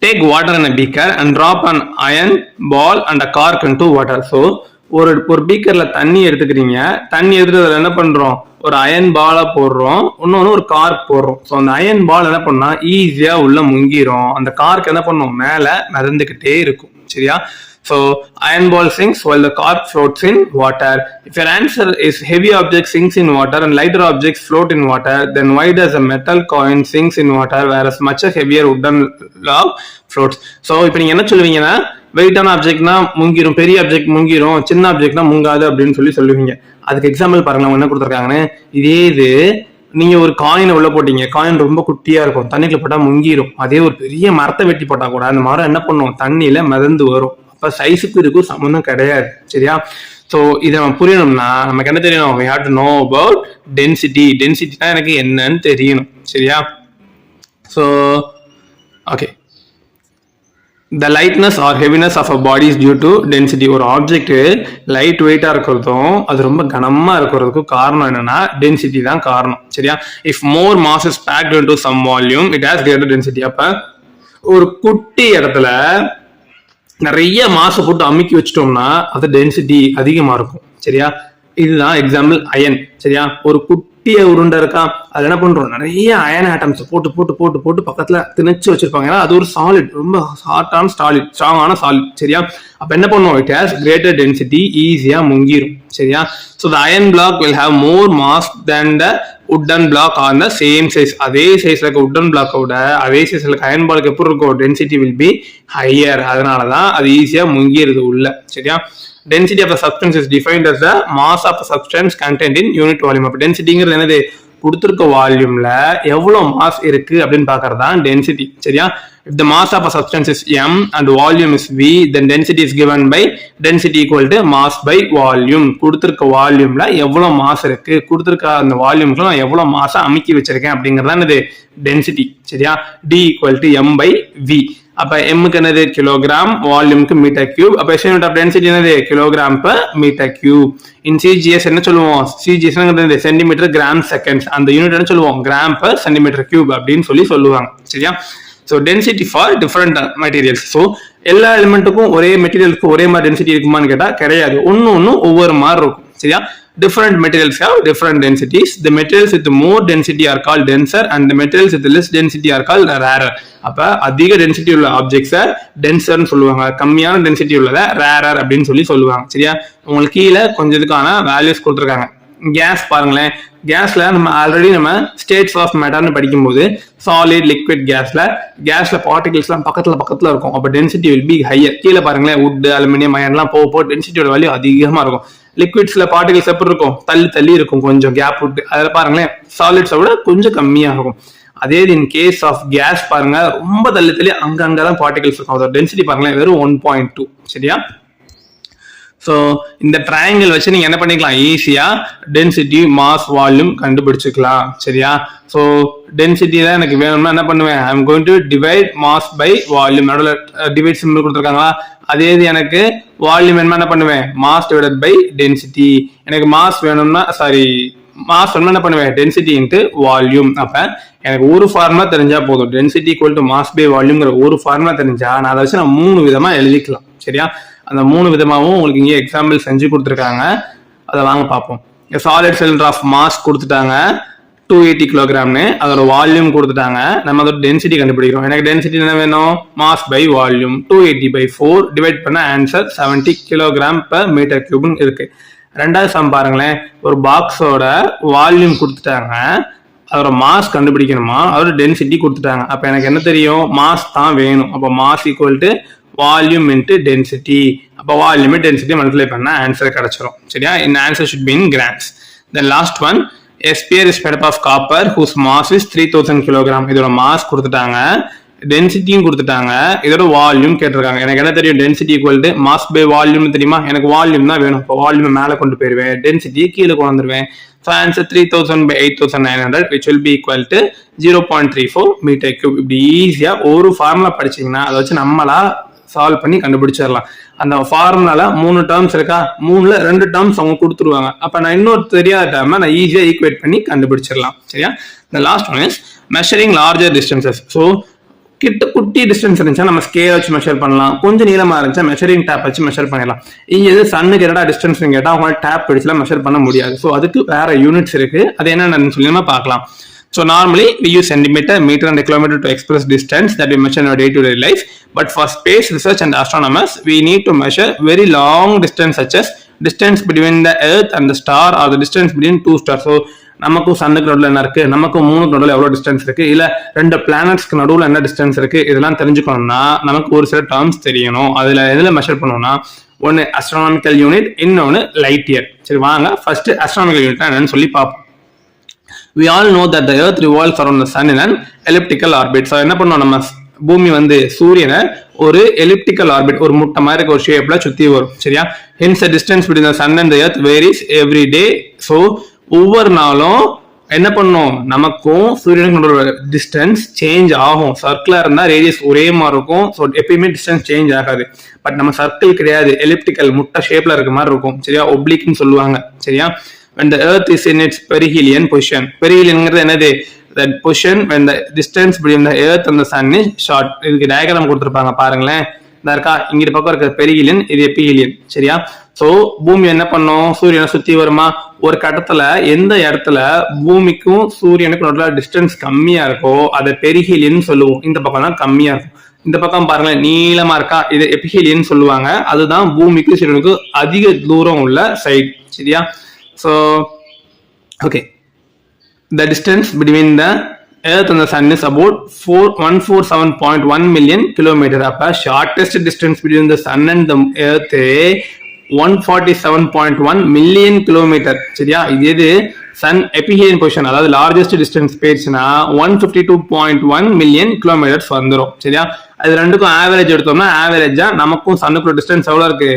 Speaker 1: Take water in a beaker and drop an iron ball and a cork into water. So ஒரு பீக்கர்ல தண்ணி எடுத்துக்கிறீங்க. தண்ணி எடுத்துட்டு அதில் என்ன பண்றோம், ஒரு அயன் பாலை போடுறோம், இன்னொன்னு ஒரு கார்க் போடுறோம். ஸோ அந்த அயன் பால் என்ன பண்ணா ஈஸியா உள்ள முங்கிரும். அந்த கார்க் என்ன பண்ணும், மேல மிதந்துகிட்டே இருக்கும். சரியா? So iron ball sinks while the cork floats in water. If your answer is heavy object sinks in water and lighter objects float in water, then why does a metal coin sinks in water whereas much heavier wooden log floats? So இப்போ நீங்க என்ன சொல்லுவீங்கன்னா, வெயிட்டான ஆப்ஜெக்ட்னா முங்கிரும், பெரிய object முங்கிரும், சின்ன ஆப்ஜெக்ட்னா முங்காது அப்படின்னு சொல்லுவீங்க. அதுக்கு example பாருங்க என்ன கொடுத்துருக்காங்கன்னு. இதே இது நீங்க ஒரு காயினை உள்ள போட்டீங்க, காயின் ரொம்ப குட்டியா இருக்கும், தண்ணிக்குள்ள போட்டா முங்கிரும். அதே ஒரு பெரிய மரத்தை வெட்டி போட்டா கூட அந்த மரம் என்ன பண்ணும், தண்ணியில மிதந்து வரும். அப்ப சைஸுக்கு இதுக்கும் சம்பந்தம் கிடையாது. சரியா? ஸோ இதை நம்ம புரியணும்னா நமக்கு என்ன தெரியணும், we have to know about density. டென்சிட்டினா எனக்கு என்னன்னு தெரியணும். சரியா? So okay, the lightness or heaviness of a body is due to density. ஒரு ஆப்ஜெக்ட் லைட் வெயிட்டா இருக்கிறதும் அது ரொம்ப கனமா இருக்கிறதுக்கும் காரணம் என்னன்னா டென்சிட்டி தான் காரணம். சரியா? if more mass is packed into some volume it has greater density. அப்ப ஒரு குட்டி இடத்துல நிறைய மாசை போட்டு அமுக்கி வச்சிட்டோம்னா அது டென்சிட்டி அதிகமா இருக்கும். சரியா? இதுதான் எக்ஸாம்பிள் அயன். சரியா? ஒரு குட்டிய உருண்டை இருக்கா, அது என்ன பண்றோம், நிறைய அயன் ஆட்டம்ஸ் போட்டு போட்டு போட்டு போட்டு பக்கத்துல திணிச்சு வச்சிருப்பாங்க. ஏன்னா அது ஒரு சாலிட், ரொம்ப ஹாட்டான சாலிட், ஸ்ட்ராங்கான சாலிட். சரியா? அப்ப என்ன பண்ணுவோம், இட் ஹேஸ் கிரேட்டர் டென்சிட்டி, ஈஸியா முங்கிரும். சரியா? So the iron block will have more mass than the wooden block on the same size. அதே சைஸ்ல இருக்க wooden block விட அதே சைஸ்ல இருக்க iron block எப்படி இருக்கும்? Density will be higher. அதனாலதான் அது ஈஸியா முங்கிருது உள்ள. சரியா? Density of a substance is defined as the mass of a substance contained in unit volume. அப்ப டென்சிட்டிங்கிறது என்னது? கொடுத்திருக்க வால்யூம்ல எவ்வளவு மாஸ் இருக்கு அப்படின்னு பாக்குறது தான் டென்சிட்டி. சரியா? If the mass of a substance is m and volume is v, then density is given by density equal to mass by volume. கொடுத்திருக்க வால்யூம்ல எவ்வளவு மாஸ் இருக்கு, கொடுத்திருக்க அந்த வால்யூம்க்கு நான் எவ்வளவு மாஸ் அமுக்கி வச்சிருக்கேன் அப்படிங்கறது என்னது? டென்சிட்டி. சரியா? d equal to m by v. அப்ப mக்கு என்னது? கிலோகிராம், வால்யூம்க்கு மீட்டர் கியூப். அப்ப SI யூனிட் ஆஃப் டென்சிட்டி என்னது? Kilogram per metre cube. In CGS என்ன சொல்லுவோம்? சிஜிஎஸ் என்னது? Centimetre gram seconds. அந்த யூனிட் என்ன சொல்லுவோம்? கிராம் பெர் சென்டிமீட்டர் கியூப் அப்படின்னு சொல்லுவாங்க. சரியா? So density for different materials. So எல்லா எலிமெண்ட்டுக்கும் ஒரே மெட்டீரியலுக்கு ஒரே மாதிரி டென்சிட்டி இருக்குமான்னு கேட்டால் கிடையாது. ஒன்னும் ஒவ்வொரு மாதிரி இருக்கும். சரியா? Different materials have different densities. The materials with more density are called denser and the materials with less density are called rarer. அப்ப அதிக டென்சிட்டி உள்ள ஆப்ஜெக்ட்ஸை டென்சர்னு சொல்லுவாங்க, கம்மியான டென்சிட்டி உள்ளதை ரேரர் அப்படின்னு சொல்லுவாங்க. சரியா? உங்களுக்கு கீழே கொஞ்சம் இதுக்கான வேல்யூஸ் கொடுத்துருக்காங்க. கேஸ் பாருங்களேன். கேஸ்ல நம்ம ஆல்ரெடி ஸ்டேட்ஸ் ஆஃப் மேட்டர்னு படிக்கும்போது சாலிட், லிக்விட் கேஸ்ல பார்ட்டிகல்ஸ்லாம் பக்கத்துல இருக்கும். அப்ப டென்சிட்டி வில் பி ஹையர். கீழே பாருங்களேன், வுட், அலுமினியம், அயன்லாம் போக டென்சிட்டியோட வேல்யூ அதிகமா இருக்கும். லிக்விட்ஸ்ல பார்ட்டிகல்ஸ் எப்படி இருக்கும்? தள்ளி இருக்கும், கொஞ்சம் கேப் விட்டு. அதில் பாருங்களேன், சாலிட்ஸை விட கொஞ்சம் கம்மியா இருக்கும். அதே இன் கேஸ் ஆஃப் கேஸ் பாருங்க, ரொம்ப தள்ளி அங்கதான் பார்ட்டிகல்ஸ் இருக்கும். அதோட டென்சிட்டி பாருங்களேன், வெறும் 1.2. சரியா? ஸோ இந்த ட்ரையாங்கிள் வச்சு நீங்க என்ன பண்ணிக்கலாம்? ஈஸியா டென்சிட்டி, மாஸ், வால்யூம் கண்டுபிடிச்சுக்கலாம். சரியா? ஸோ டென்சிட்டி தான் எனக்கு வேணும்னா என்ன பண்ணுவேன்? I am going to divide mass by volume. நடுவில் டிவைட் சிம்பிள் கொடுத்துருக்காங்களா? அதே இது எனக்கு வால்யூம் வேணுமா என்ன பண்ணுவேன்? Mass divided by density. எனக்கு மாஸ் வேணும்னா என்ன பண்ணுவேன்? Density into volume. அப்ப எனக்கு ஒரு ஃபார்முலா தெரிஞ்சா போதும். Density equal to mass by வால்யூம்ங்கிற ஒரு ஃபார்முலா தெரிஞ்சா நான் அதை வச்சு 3 விதமா எழுதிக்கலாம். சரியா? அந்த 3 விதமாகவும் உங்களுக்கு இங்கே எக்ஸாம்பிள் செஞ்சு கொடுத்துருக்காங்க. அதை வாங்க பார்ப்போம். சாலிட் சிலிண்டர் ஆஃப் மாஸ் கொடுத்துட்டாங்க 280 கிலோகிராம்னு. அதோட வால்யூம் கொடுத்துட்டாங்க. நம்ம அதோட டென்சிட்டி கண்டுபிடிக்கிறோம். எனக்கு டென்சிட்டி என்ன வேணும்? Mass by volume. 280/4 டிவைட் பண்ண ஆன்சர் 70 கிலோகிராம் பெர் மீட்டர் கியூப்னு இருக்கு. ரெண்டாவது சம் பாருங்களேன். ஒரு பாக்ஸோட வால்யூம் கொடுத்துட்டாங்க, அதோட மாஸ் கண்டுபிடிக்கணுமா, அதோட டென்சிட்டி கொடுத்துட்டாங்க. அப்ப எனக்கு என்ன தெரியும்? மாஸ் தான் வேணும். அப்ப mass equal to volume into density. அப்போ வால்யூம் டென்சிட்டி மல்டிப்ளை பண்ணா ஆன்சர் கிடைச்சிரும். சரியா? இந்த answer should be in grams. Then last one, a sphere is made up of copper whose mass is 3000 kilogram. இதோட மாஸ் கொடுத்துட்டாங்க, டென்சிட்டியும் கொடுத்துட்டாங்க, இதோட வால்யூம் கேட்டிருக்காங்க. எனக்கு என்ன தெரியும்? Density equal to mass by volume தெரியுமா? எனக்கு வால்யூம் தான் வேணும். இப்போ வால்யூம் மேலே கொண்டு போயிருவேன், டென்சிட்டியை கீழே கொண்டு வந்துருவேன். So answer 3000/8900 which will be equal to 0.34 metre cube. இப்படி ஈஸியா ஒரு ஃபார்முலா படிச்சீங்கன்னா அதை வச்சு நம்மளா சால்வ் பண்ணி கண்டுபிடிச்சிடலாம். அந்த ஃபார்முலால 3 டேர்ம்ஸ் இருக்கா? 3ல 2 டேர்ம்ஸ் அவங்க கொடுத்துருவாங்க. அப்ப நான் இன்னொரு தெரியாத டேர்மை நான் ஈஸியா ஈக்குவேட் பண்ணி கண்டுபிடிச்சிடலாம். சரியா? இந்த last one is measuring larger distances. So குட்டி டிஸ்டன்ஸ் இருந்துச்சா நம்ம ஸ்கேல் வச்சு மெஷர் பண்ணலாம். கொஞ்சம் நீளமா இருந்துச்சா மெஷரிங் டேப் வச்சு மெஷர் பண்ணிடலாம். இங்க எது சன்னுக்கு என்னடா டிஸ்டன்ஸ் கேட்டா அவங்க டேப் வச்சுலாம் மெஷர் பண்ண முடியாது. ஸோ அதுக்கு வேற யூனிட்ஸ் இருக்கு. அது என்னன்னு சொல்லி நம்ம பார்க்கலாம். So normally we use centimeter, meter and kilometer to express distance that we measure in our day-to-day life. But for space research and astronomers, we need to measure very long distance such as distance between the earth and the star or the distance between 2 stars. So நமக்கும் சன்னுக்கு நடுவில் என்ன இருக்கு, நமக்கும் மூணுக்கு நடுவில் எவ்வளவு distance இருக்கு, இல்ல 2 பிளானட்ஸ்க்கு நடுவில் என்ன டிஸ்டன்ஸ் இருக்கு, இதெல்லாம் தெரிஞ்சுக்கணும்னா நமக்கு ஒரு சில டேர்ம்ஸ் தெரியணும். அதுல எதுல மெஷர் பண்ணணும்னா ஒன்னு அஸ்ட்ரானமிக்கல் யூனிட், இன்னொன்னு லைட் இயர். சரி வாங்க ஃபர்ஸ்ட் அஸ்ட்ரானமிக்கல் யூனிட் என்னன்னு சொல்லி பார்ப்போம். We all know that the earth revolves around the sun in an elliptical orbit. So என்ன பண்ணுவோம், நம்ம பூமி சூரியனை ஒரு எலிப்டிக்கல் ஆர்பிட், ஒரு முட்டை மாதிரி இருக்க ஒரு ஷேப்ல சுத்தி வரும். சரியா? hence the distance between the sun and the earth varies every day. So ஒவ்வொரு நாளும் என்ன பண்ணும், நமக்கும் சூரியனுக்கு டிஸ்டன்ஸ் சேஞ்ச் ஆகும். சர்க்கிளா இருந்தா ரேடியஸ் ஒரே மாதிரி இருக்கும். ஸோ எப்பயுமே டிஸ்டன்ஸ் சேஞ்ச் ஆகாது. பட் நம்ம சர்க்கிள் கிடையாது, எலிப்டிக்கல் முட்டை ஷேப்ல இருக்க மாதிரி இருக்கும். சரியா? ஒப்ளிக்னு சொல்லுவாங்க. சரியா? when the earth is in its perihelion position. Perihelion என்னது? that position when the distance between the earth and the sun is short. இதுக்கு டயகிராம் கொடுத்திருப்பாங்க பாருங்களேன். இந்த இருக்கா, இங்க பக்கம் இருக்க பெரிஹிலியன், இது எபிஹிலியன். சரியா? சோ பூமி என்ன பண்ணும், சூரியனை சுத்தி வருமா. ஒரு கட்டத்துல எந்த இடத்துல பூமிக்கும் சூரியனுக்கும் நடுவில் டிஸ்டன்ஸ் கம்மியா இருக்கோ அதை பெரிஹிலியன் சொல்லுவோம். இந்த பக்கம் தான் கம்மியா இருக்கும். இந்த பக்கம் பாருங்களேன் நீளமா இருக்கா, இது எபிஹீலியன் சொல்லுவாங்க. அதுதான் பூமிக்கு சூரியனுக்கு அதிக தூரம் உள்ள சைடு. சரியா? So okay, the distance between the earth and the sun is about 147.1 million kilometer. அப்ப shortest distance between the sun and the earth 147.1 million kilometer. சரியா? இது சன் எபிஹீலியன் பொசிஷன், அதாவது லார்ஜஸ்ட் டிஸ்டன்ஸ் போயிடுச்சுன்னா 152.1 மில்லியன் கிலோமீட்டர்ஸ் வந்துடும். சரியா? அது ரெண்டுக்கும் ஆவரேஜ் எடுத்தோம்னா ஆவரேஜா நமக்கும் சன்னுக்குள்ள டிஸ்டன்ஸ் எவ்வளவு இருக்கு?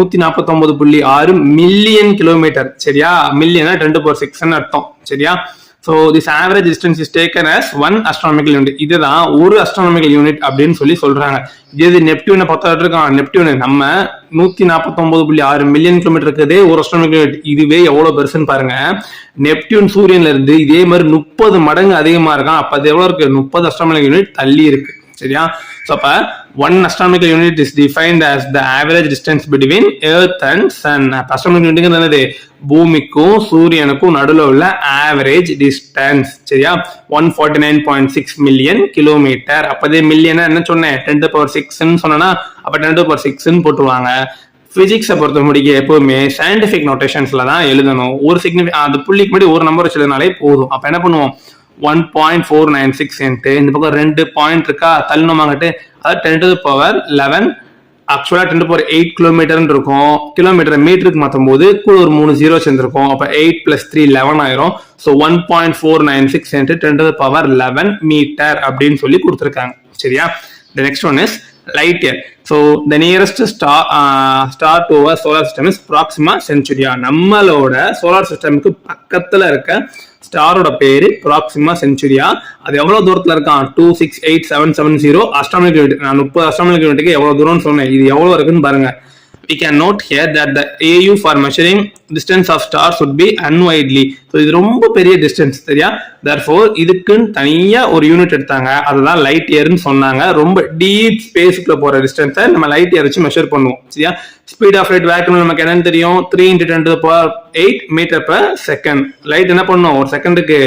Speaker 1: 149.6 மில்லியன் கிலோமீட்டர். சரியா? மில்லியனா 10⁶ அர்த்தம். சரியா? So this average distance is taken as 1 astronomical unit. இதுதான் ஒரு astronomical unit அப்படின்னு சொல்றாங்க. இது நெப்டியூனை பொறுத்தவரை இருக்கான். நெப்டியூன் நம்ம 149.6 மில்லியன் கிலோமீட்டர் இருக்குதே ஒரு astronomical unit. இதுவே எவ்வளவு பெருசுன்னு பாருங்க. நெப்டியூன் சூரியன்ல இருந்து இதே மாதிரி 30 மடங்கு அதிகமா இருக்கான். அப்ப அது எவ்வளவு இருக்கு? 30 astronomical unit தள்ளி இருக்கு. சரியா? So அப்ப 1 astronomical unit is defined as the average distance between earth and sun. astronomical unit என்னது? பூமிக்கும் சூரியனுக்கும் நடுவுல உள்ள ஆவரேஜ் டிஸ்டன்ஸ். சரியா? 149.6 மில்லியன் கிலோமீட்டர். அப்பதே மில்லியனா என்ன சொன்னேன்? 10⁶ சொன்னா அப்ப 10⁶ போட்டுருவாங்க. பிசிக்ஸை பொறுத்த முடிக்க எப்பவுமே சயின்டிபிக் நோட்டேஷன்ஸ்ல தான் எழுதணும். ஒரு அந்த புள்ளிக்கு முன்னாடி ஒரு நம்பர் வச்சதுனாலே போதும். அப்ப என்ன பண்ணுவோம்? 1.496 இந்த பக்கம் 2 பாயிண்ட் இருக்கா, தள்ளணுமாங்கட்டு அது 10⁻11 ஆக்சுவலா 10⁸ கிலோமீட்டர் இருக்கும். கிலோமீட்டர் மீட்டருக்கு மாற்றும் போது கூட ஒரு 3 0 சேர்ந்திருக்கும். அப்ப 8 + 3 11 ஆயிரும். ஸோ 1.496 10⁻11 மீட்டர் அப்படின்னு சொல்லி கொடுத்துருக்காங்க. சரியா? The next one is light year. So the nearest star to our solar system is Proxima Centauri. நம்மளோட சோலார் சிஸ்டமுக்கு பக்கத்துல இருக்க ஸ்டாரோட பேரு Proxima Centauri. அது எவ்வளவு தூரத்துல இருக்கான்? 268,770 astronomical unit. நான் 30 astronomical unitக்கு எவ்வளவு தூரம்னு சொன்னேன். இது எவ்வளவு இருக்குன்னு பாருங்க. We can note here that the AU for measuring distance of stars would be unwidely. So இது ரொம்ப பெரிய டிஸ்டன்ஸ். சரியா? therefore இதுக்குன்னு தனியா ஒரு யூனிட் எடுத்தாங்க. அதுதான் லைட் இயர்னு சொன்னாங்க. ரொம்ப டீப் ஸ்பேஸ்க்குள்ள போற டிஸ்டன்ஸை நம்ம லைட் இயர் வச்சு மெஷர் பண்ணுவோம். சரியா? ஸ்பீட் ஆஃப் லைட் வேக்யூம் நமக்கு என்னன்னு தெரியும்? 3 × 10⁸8 மீட்டர்/செகண்ட். லைட் என்ன பண்ணும்? ஒரு செகண்டுக்கு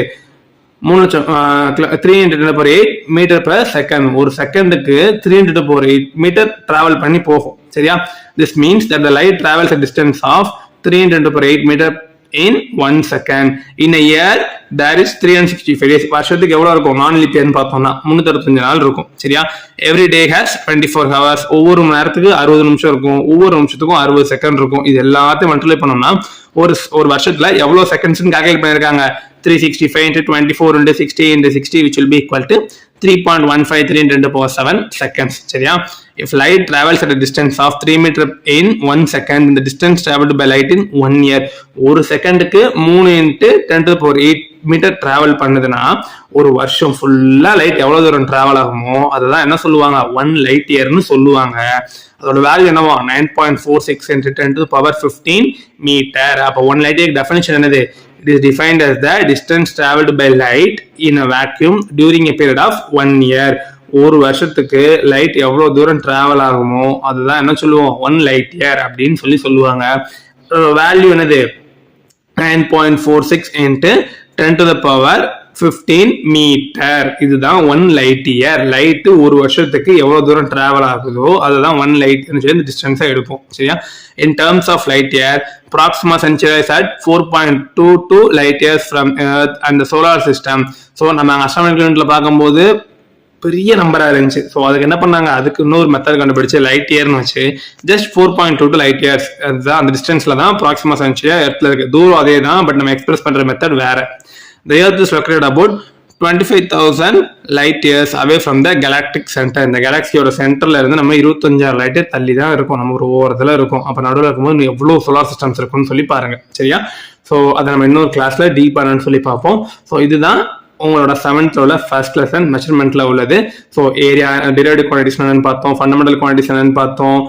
Speaker 1: 3 × 10⁸8 மீட்டர்/செகண்ட். ஒரு செகண்டுக்கு 3 × 10⁸8 மீட்டர் டிராவல் பண்ணி போகும். சரியா? This means that the light travels a distance of 3 × 10⁸8 meter in 1 second. In a year there is 365 days. வருஷத்துக்கு எவ்வளவு இருக்கும்? நான் லீப் இயர்னு பார்த்தோம்னா 365 நாள் இருக்கும். சரியா? every day has 24 hours. ஒவ்வொரு மணி நேரத்துக்கு 60 நிமிஷம் இருக்கும். ஒவ்வொரு நிமிஷத்துக்கும் 60 செகண்ட் இருக்கும். இது எல்லாத்தையும் மல்டிப்ளை பண்ணோம்னா ஒரு வருஷத்துல எவ்வளவு செகண்ட்ஸ்னு கால்குலேட் பண்ணிருக்காங்க? 365 × 24 × 60 × 60 which will be equal to 3.153 × 10⁻7 seconds. சரியா? If light travels at a distance of 3 meter in 1 second, the distance traveled by light in 1 year. ஒரு செகண்டுக்கு 3 × 10⁸8 மீட்டர் டிராவல் பண்ணுதுன்னா ஒரு வருஷம் ஃபுல்லா லைட் எவ்வளவு தூரம் டிராவல் ஆகுமோ அதுதான் என்ன சொல்லுவாங்க? 1 light yearன்னு சொல்லுவாங்க. அதோட வேல்யூ என்னவா? 9.46 × 10⁻15 மீட்டர். அப்ப 1 light year டெஃபினிஷன் என்னது? It is defined as the distance traveled by light in a vacuum during a period of 1 year. ஒரு வருஷத்துக்கு லைட் எவ்வளவு தூரம் டிராவல் ஆகுமோ அதுதான் என்ன சொல்லுவோம்? 1 light year அப்படின்னு சொல்லுவாங்க. வேல்யூ என்னது? 9.46 × 10⁻15 மீட்டர். இதுதான் 1 light year. லைட் ஒரு வருஷத்துக்கு எவ்வளவு தூரம் டிராவல் ஆகுதோ அதுதான் 1 light சொல்லி டிஸ்டன்ஸா எடுப்போம். சரியா? In terms of light year, Proxima Centauri is at 4.22 light years from Earth and the solar system. So நம்ம astronomical unitல பார்க்கும்போது பெரிய நம்பரா இருந்துச்சு. ஸோ அதுக்கு என்ன பண்ணாங்க? அதுக்கு இன்னொரு மெத்தட் கண்டுபிடிச்சு லைட் இயர்னு வச்சு ஜஸ்ட் 4.22 லைட் இயர்ஸ். அதுதான் அந்த டிஸ்டன்ஸ்ல தான் Proxima Centauri எர்த்ல இருக்கு. தூரம் அதே தான், பட் நம்ம எக்ஸ்பிரஸ் பண்ற மெத்தட் வேற. The Earth is located about 25,000 light years away from the galactic center. இந்த கேலக்சியோட சென்டர்ல இருந்து நம்ம 25,000 லைட் இயர் தள்ளி தான் இருக்கும். நம்ம ஒரு ஓரத்துல இருக்கும். அப்ப நடுவில் இருக்கும்போது எவ்வளவு சோலார் சிஸ்டம்ஸ் இருக்கும்னு சொல்லி பாருங்க. சரியா? ஸோ அதை நம்ம இன்னொரு கிளாஸ்ல டீப்பானு சொல்லி பார்ப்போம். ஸோ இதுதான் உங்களோட 7th உள்ள ஃபர்ஸ்ட் லெசன் மெஷர்மெண்ட்ல உள்ளது. ஸோ ஏரியா டிரைவ்டு குவான்டிட்டிஸ் என்னன்னு பார்த்தோம், ஃபண்டமெண்டல் குவான்டிட்டிஸ் என்னன்னு பார்த்தோம்,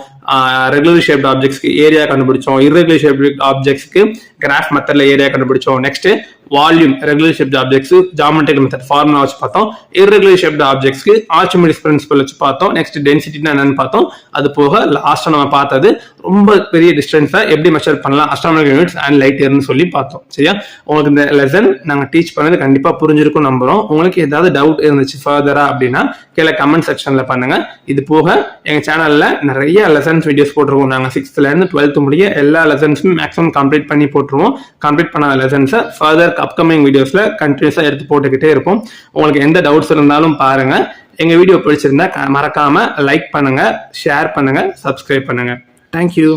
Speaker 1: ரெகுலர் ஷேப்ட் ஆப்ஜெக்ட்ஸ்க்கு ஏரியா கண்டுபிடிச்சோம், இர்ரெகுலர் ஷேப்ட் ஆப்ஜெக்ட்ஸ்க்கு கிராஃப் மெத்தட்ல ஏரியா கண்டுபிடிச்சோம். Next volume regular shaped objects, geometrical method formula வச்சு பார்த்தோம். இர்ரெகுலர் ஷேப்ட் ஆப்ஜெக்ட்ஸ்க்கு ஆர்ச்சிமிடிஸ் பிரின்சிபல் வச்சு பார்த்தோம். நெக்ஸ்ட் டென்சிட்டினா என்னன்னு பார்த்தோம். அது போக லாஸ்டா நம்ம பார்த்தது ரொம்ப பெரிய டிஸ்டன்ஸை எப்படி மெஷர் பண்ணலாம், அஸ்ட்ரானமிக்கல் யூனிட்ஸ் அண்ட் லைட் இயர்னு சொல்லி பார்த்தோம். சரியா, உங்களுக்கு இந்த லெசன் நாங்கள் டீச் பண்ணது கண்டிப்பா புரிஞ்சிருக்கும் நம்புறோம். உங்களுக்கு ஏதாவது டவுட் இருந்துச்சு ஃபர்தரா அப்படின்னா கீழே கமெண்ட் செக்ஷன்ல பண்ணுங்க. இது போக எங்க சேனல்ல நிறைய லெசன்ஸ் வீடியோஸ் போட்டிருக்கோம். நாங்கள் 6th ல இருந்து 12th முடிய எல்லா லெசன்ஸும் மேக்ஸிமம் கம்ப்ளீட் பண்ணி போட்டுருவோம். கம்ப்ளீட் பண்ண லெசன்ஸை ஃபர்தர் அப்கமிங் வீடியோஸ்ல கண்டினியூஸா எடுத்து போட்டுக்கிட்டே இருப்போம். உங்களுக்கு எந்த டவுட்ஸ் இருந்தாலும் பாருங்க. எங்க வீடியோ பிடிச்சிருந்தா மறக்காம லைக் பண்ணுங்க, ஷேர் பண்ணுங்க, சப்ஸ்கிரைப் பண்ணுங்க. தேங்க்யூ.